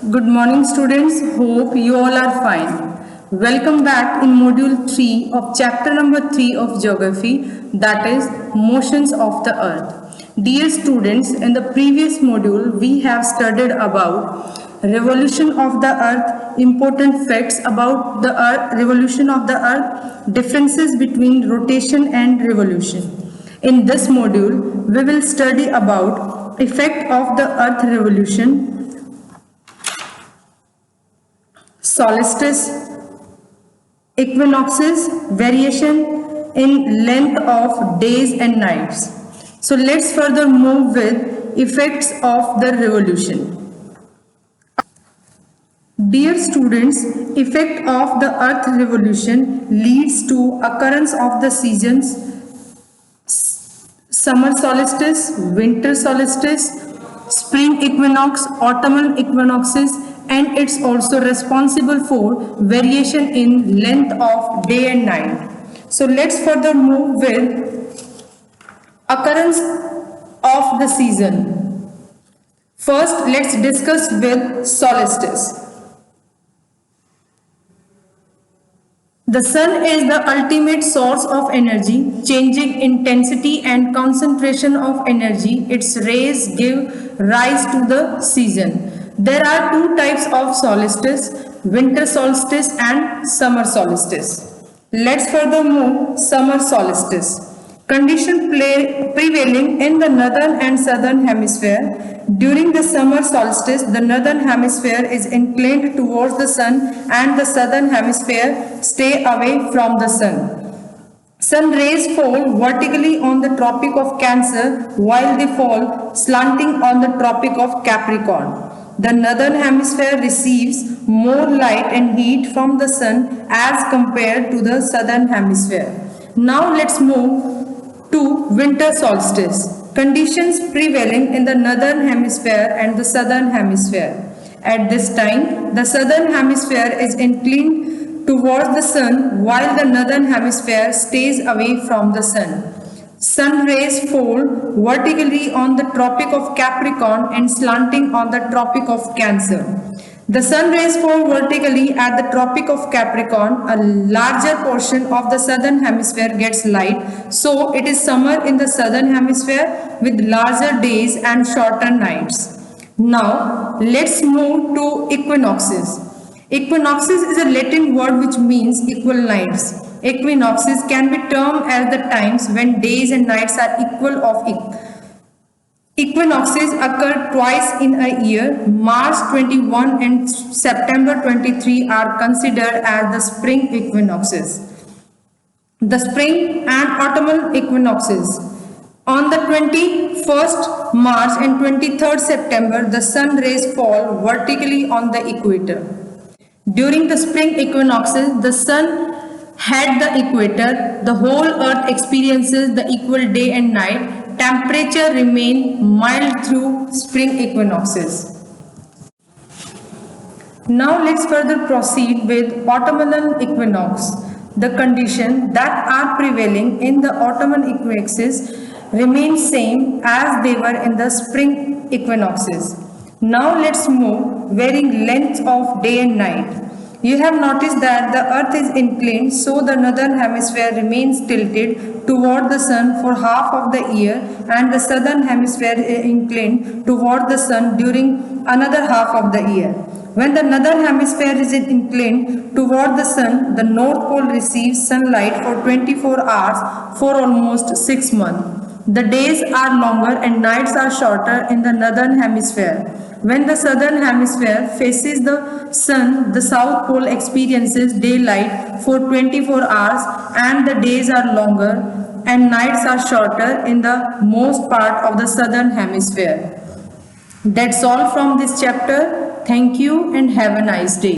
Good morning, students. Hope you all are fine. Welcome back in module 3 of chapter number 3 of geography, that is motions of the earth. Dear students, in the previous module we have studied about revolution of the earth, important facts about the earth, revolution of the earth, differences between rotation and revolution. In this module we will study about effect of the earth revolution, solstice, equinoxes, variation in length of days and nights. So let's further move with effects of the revolution. Dear students, effect of the earth revolution leads to occurrence of the seasons, summer solstice, winter solstice, spring equinox, autumnal equinoxes, and it's also responsible for variation in length of day and night. So let's further move with occurrence of the season. First, let's discuss with solstice. The sun is the ultimate source of energy, changing intensity and concentration of energy. Its rays give rise to the season. There are two types of solstice, winter solstice and summer solstice. Let's further move summer solstice. Condition prevailing in the northern and southern hemisphere. During the summer solstice, the northern hemisphere is inclined towards the sun and the southern hemisphere stay away from the sun. Sun rays fall vertically on the Tropic of Cancer while they fall slanting on the Tropic of Capricorn. The northern hemisphere receives more light and heat from the sun as compared to the southern hemisphere. Now let's move to winter solstice. Conditions prevailing in the northern hemisphere and the southern hemisphere. At this time, the southern hemisphere is inclined towards the sun while the northern hemisphere stays away from the sun. Sun rays fall vertically on the Tropic of Capricorn and slanting on the Tropic of Cancer. The sun rays fall vertically at the Tropic of Capricorn. A larger portion of the southern hemisphere gets light, so it is summer in the southern hemisphere with larger days and shorter nights. Now, let's move to equinoxes. Equinoxes is a Latin word which means equal nights. Equinoxes can be termed as the times when days and nights are equal of Equinoxes occur twice in a year. March 21 and September 23 are considered as the spring equinoxes. The spring and autumnal equinoxes. On the 21st March and 23rd September, the sun rays fall vertically on the equator. During the spring equinoxes, the sun at the equator, the whole earth experiences the equal day and night. Temperature remain mild through spring equinoxes. Now let's further proceed with autumnal equinox. The conditions that are prevailing in the autumnal equinoxes remain same as they were in the spring equinoxes. Now let's move varying lengths of day and night. You have noticed that the earth is inclined, so the northern hemisphere remains tilted toward the sun for half of the year and the southern hemisphere is inclined toward the sun during another half of the year. When the northern hemisphere is inclined toward the sun, the North Pole receives sunlight for 24 hours for almost 6 months. The days are longer and nights are shorter in the northern hemisphere. When the southern hemisphere faces the sun, the South Pole experiences daylight for 24 hours and the days are longer and nights are shorter in the most part of the southern hemisphere. That's all from this chapter. Thank you and have a nice day.